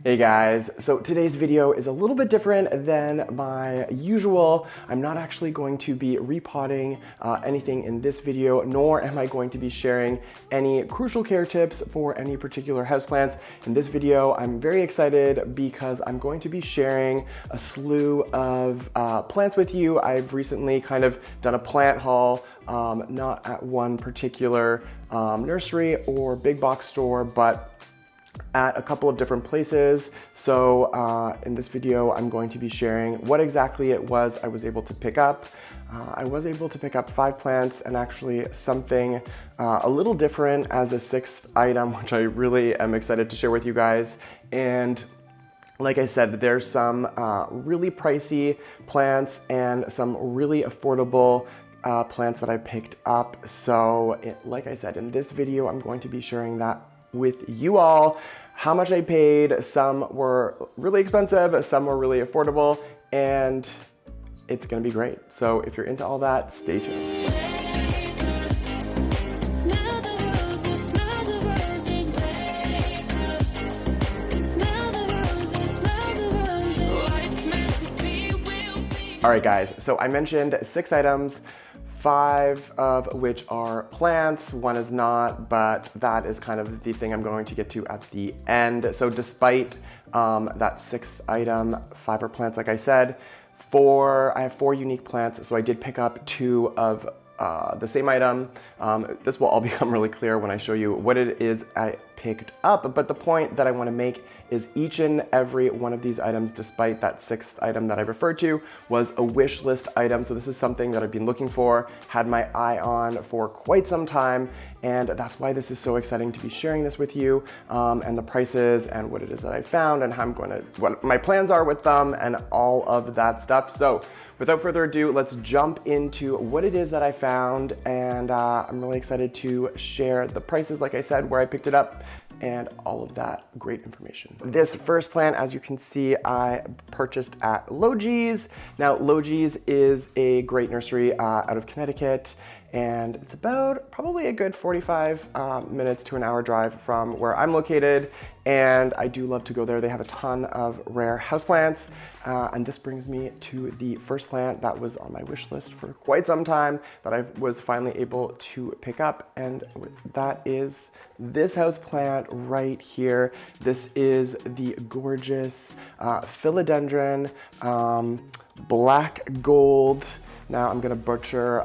Hey guys, so today's video is a little bit different than my usual. I'm not actually going to be repotting anything in this video, nor am I going to be sharing any crucial care tips for any particular houseplants. In this video, I'm very excited because I'm going to be sharing a slew of plants with you. I've recently kind of done a plant haul, not at one particular nursery or big box store, but at a couple of different places. So in this video, I'm going to be sharing what exactly it was I was able to pick up. I was able to pick up 5 plants and actually something a little different as a 6th item, which I really am excited to share with you guys. And like I said, there's some really pricey plants and some really affordable plants that I picked up. So like I said, in this video, I'm going to be sharing that with you all, how much I paid. Some were really expensive, some were really affordable, and it's gonna be great. So if you're into all that, stay tuned. All right guys, so I mentioned 6 items, 5 of which are plants, 1 is not, but that is kind of the thing I'm going to get to at the end. So despite that 6th item, 5 are plants, like I said. I have 4 unique plants, so I did pick up 2 of the same item. This will all become really clear when I show you what it is I picked up, but the point that I want to make is each and every one of these items, despite that 6th item that I referred to, was a wish list item. So this is something that I've been looking for, had my eye on for quite some time, and that's why this is so exciting to be sharing this with you, and the prices and what it is that I found and how what my plans are with them and all of that stuff. So without further ado, let's jump into what it is that I found, and I'm really excited to share the prices, like I said, where I picked it up, and all of that great information. This first plant, as you can see, I purchased at Logee's. Now, Logee's is a great nursery out of Connecticut, and it's about probably a good 45 minutes to an hour drive from where I'm located, and I do love to go there. They have a ton of rare houseplants, and this brings me to the first plant that was on my wish list for quite some time that I was finally able to pick up, and that is this houseplant right here. This is the gorgeous philodendron, black gold. Now I'm gonna butcher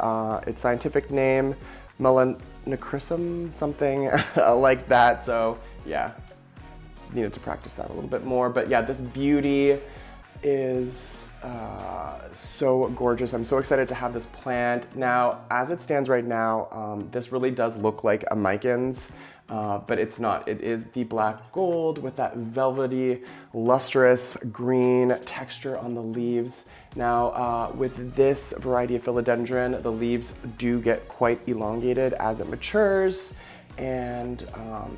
its scientific name, melanochrysum, something like that. So yeah, needed to practice that a little bit more. But yeah, this beauty is so gorgeous. I'm so excited to have this plant. Now, as it stands right now, this really does look like a Micans, but it's not. It is the black gold with that velvety, lustrous green texture on the leaves. Now, with this variety of philodendron, the leaves do get quite elongated as it matures, and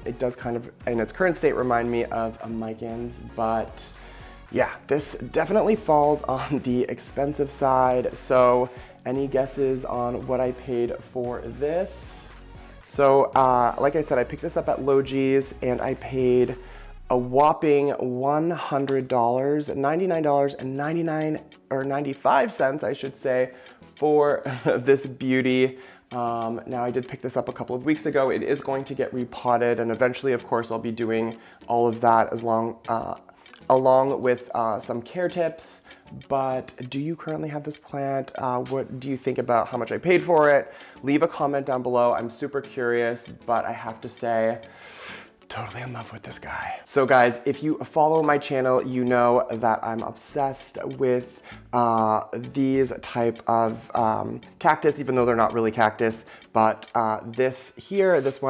it does kind of, in its current state, remind me of a Micans, but yeah, this definitely falls on the expensive side. So any guesses on what I paid for this? So like I said, I picked this up at Logee's and I paid a whopping $100, $99.95, I should say, for this beauty. Now I did pick this up a couple of weeks ago. It is going to get repotted, and eventually, of course, I'll be doing all of that along with some care tips. But do you currently have this plant? What do you think about how much I paid for it? Leave a comment down below. I'm super curious, but I have to say, totally in love with this guy. So guys, if you follow my channel, you know that I'm obsessed with these type of cactus, even though they're not really cactus. But this here, this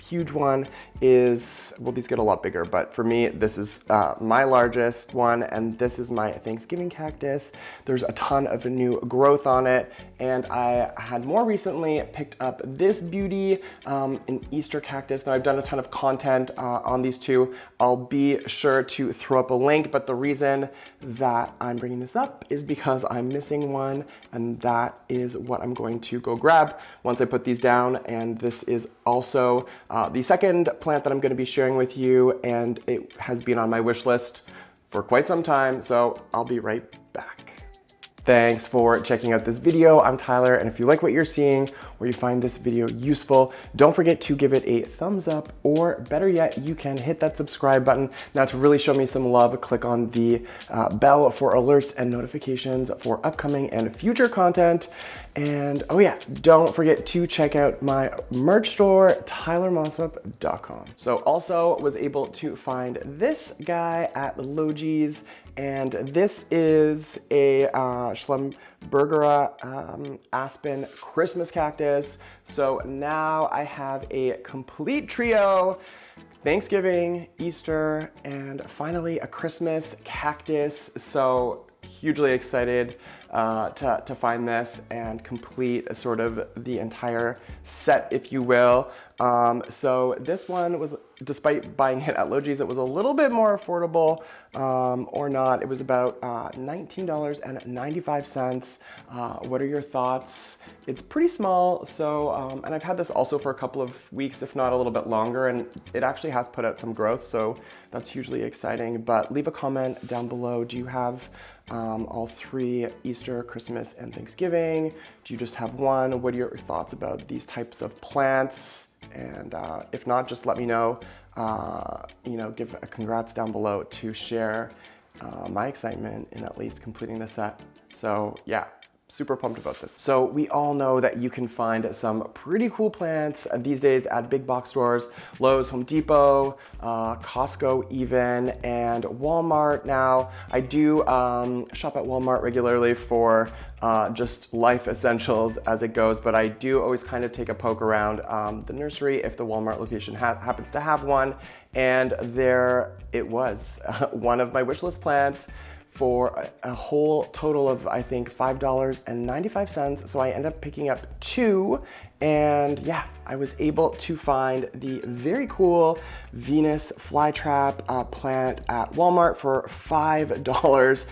huge one is, well, these get a lot bigger, but for me, this is my largest one, and this is my Thanksgiving cactus. There's a ton of new growth on it, and I had more recently picked up this beauty, an Easter cactus. Now I've done a ton of content on these two. I'll be sure to throw up a link, but the reason that I'm bringing this up is because I'm missing one, and that is what I'm going to go grab once I put these down, and this is also the second plant that I'm gonna be sharing with you, and it has been on my wish list for quite some time, so I'll be right back. Thanks for checking out this video. I'm Tyler, and if you like what you're seeing or you find this video useful, don't forget to give it a thumbs up, or better yet, you can hit that subscribe button. Now, to really show me some love, click on the bell for alerts and notifications for upcoming and future content. And oh yeah, don't forget to check out my merch store, tylermossop.com. So also was able to find this guy at Logee's, and this is a Schlumbergera aspen Christmas cactus. So now I have a complete trio: Thanksgiving, Easter, and finally a Christmas cactus. So hugely excited to find this and complete sort of the entire set, if you will. So this one was, despite buying it at Logee's, it was a little bit more affordable, or not. It was about $19.95. What are your thoughts? It's pretty small, so, and I've had this also for a couple of weeks, if not a little bit longer, and it actually has put out some growth, so that's hugely exciting. But leave a comment down below. Do you have all three: Easter, Christmas, and Thanksgiving? Do you just have one? What are your thoughts about these types of plants? And if not, just let me know. You know, give a congrats down below to share my excitement in at least completing the set. So yeah, super pumped about this. So we all know that you can find some pretty cool plants these days at big box stores: Lowe's, Home Depot, Costco even, and Walmart. Now, I do shop at Walmart regularly for just life essentials as it goes, but I do always kind of take a poke around the nursery if the Walmart location happens to have one. And there it was, one of my wish list plants, for a whole total of, I think, $5.95. So I ended up picking up two, and yeah, I was able to find the very cool Venus flytrap plant at Walmart for $5.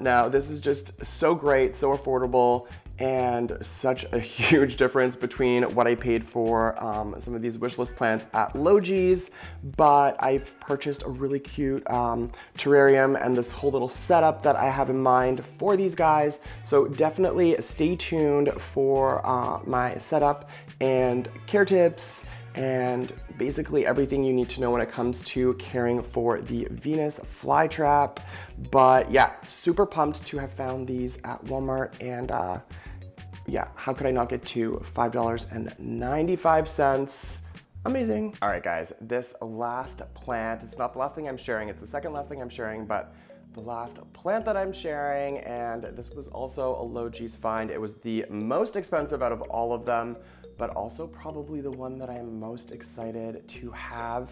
Now, this is just so great, so affordable, and such a huge difference between what I paid for some of these wish list plants at Logee's. But I've purchased a really cute terrarium and this whole little setup that I have in mind for these guys. So definitely stay tuned for my setup and care tips, and basically everything you need to know when it comes to caring for the Venus flytrap. But yeah, super pumped to have found these at Walmart, and yeah, how could I not get to $5.95? Amazing. All right, guys, this last plant, it's not the last thing I'm sharing, it's the second last thing I'm sharing, but the last plant that I'm sharing, and this was also a Logee's find. It was the most expensive out of all of them, but also probably the one that I'm most excited to have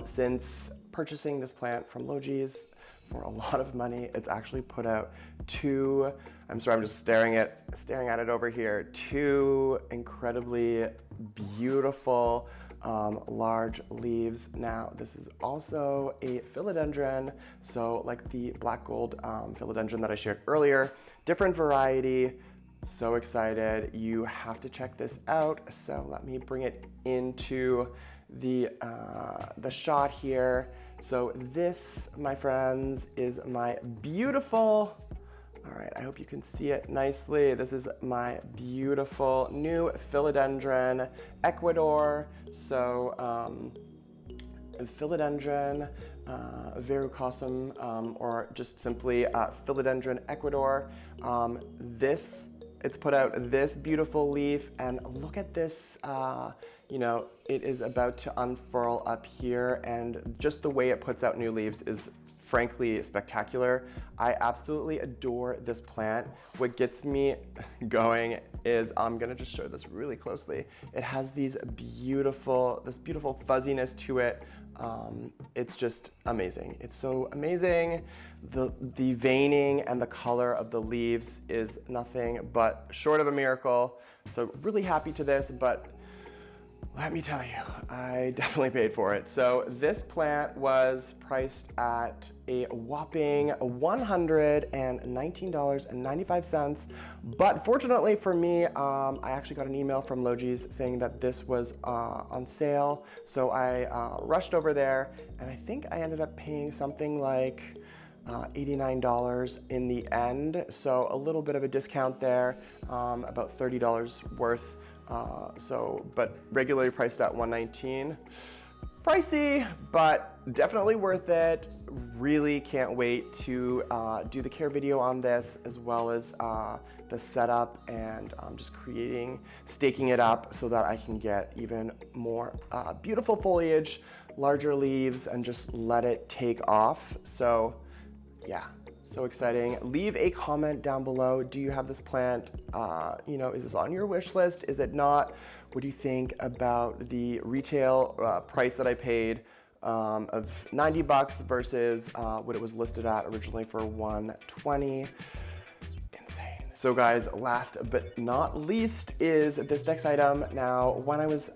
since purchasing this plant from Logee's for a lot of money. It's actually put out two, I'm sorry, I'm just staring at it over here, two incredibly beautiful large leaves. Now, this is also a philodendron, so like the black gold philodendron that I shared earlier, different variety. So excited. You have to check this out. So let me bring it into the shot here. So this, my friends, is my beautiful, all right, I hope you can see it nicely. This is my beautiful new philodendron Ecuador. So philodendron verrucosum, or just simply philodendron Ecuador. It's put out this beautiful leaf, and look at this, you know, it is about to unfurl up here, and just the way it puts out new leaves is frankly spectacular. I absolutely adore this plant. What gets me going is, I'm gonna just show this really closely. It has this beautiful fuzziness to it. It's just amazing. It's so amazing. The veining and the color of the leaves is nothing but short of a miracle. So really happy to this, but let me tell you, I definitely paid for it. So this plant was priced at a whopping $119.95. But fortunately for me, I actually got an email from Logee's saying that this was on sale. So I rushed over there, and I think I ended up paying something like $89 in the end. So a little bit of a discount there, about $30 worth. But regularly priced at $119. Pricey, but definitely worth it. Really can't wait to do the care video on this, as well as the setup and just staking it up so that I can get even more beautiful foliage, larger leaves, and just let it take off. So yeah. So exciting. Leave a comment down below. Do you have this plant? Is this on your wish list? Is it not? What do you think about the retail price that I paid of 90 bucks versus what it was listed at originally for 120? Insane. So guys, last but not least is this next item. Now, when I was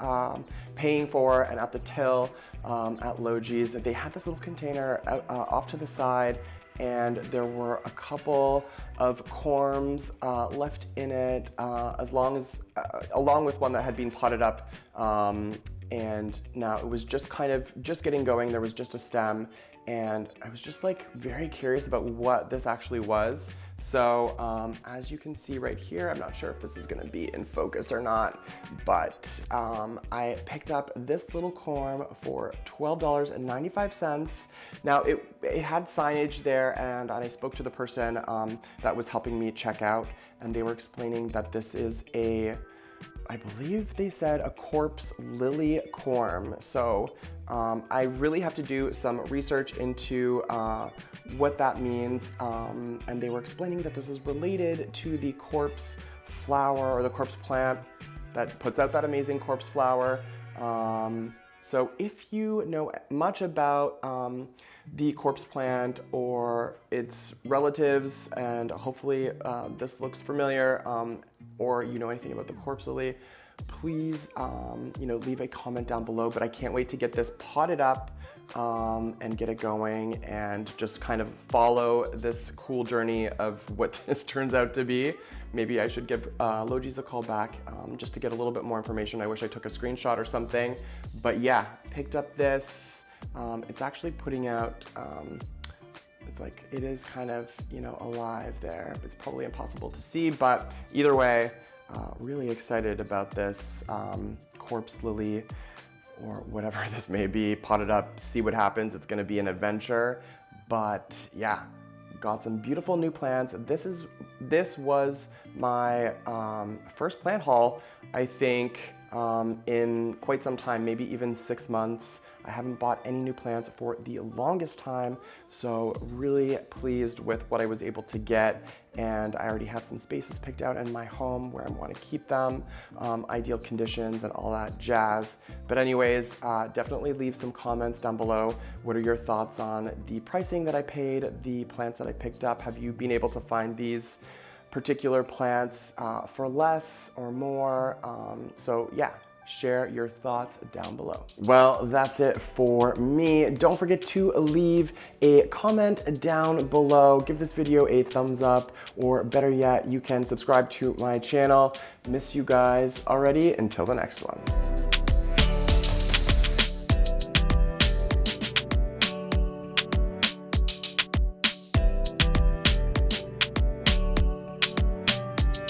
paying for and at the till at Logee's, they had this little container off to the side, and there were a couple of corms left in it, along with one that had been potted up. And now it was just getting going. There was just a stem, and I was just like very curious about what this actually was. So as you can see right here, I'm not sure if this is gonna be in focus or not, but I picked up this little corm for $12.95. Now it had signage there, and I spoke to the person that was helping me check out, and they were explaining that this is I believe they said a corpse lily corm. So I really have to do some research into what that means. And they were explaining that this is related to the corpse flower, or the corpse plant that puts out that amazing corpse flower. So if you know much about the corpse plant or its relatives, and hopefully this looks familiar, or you know anything about the corpse lily, please leave a comment down below. But I can't wait to get this potted up and get it going, and just kind of follow this cool journey of what this turns out to be. Maybe I should give Logee's a call back just to get a little bit more information. I wish I took a screenshot or something. But yeah, picked up this. It's actually putting out, it's like, it is kind of, alive there. It's probably impossible to see, but either way, really excited about this corpse lily, or whatever this may be, potted up, see what happens. It's gonna be an adventure, but yeah, got some beautiful new plants. This was my first plant haul, I think, in quite some time, maybe even 6 months. I haven't bought any new plants for the longest time, so really pleased with what I was able to get. And I already have some spaces picked out in my home where I want to keep them, ideal conditions and all that jazz. But anyways, definitely leave some comments down below. What are your thoughts on the pricing that I paid, the plants that I picked up? Have you been able to find these particular plants for less or more? So yeah, share your thoughts down below. Well, that's it for me. Don't forget to leave a comment down below. Give this video a thumbs up, or better yet, you can subscribe to my channel. Miss you guys already. Until the next one.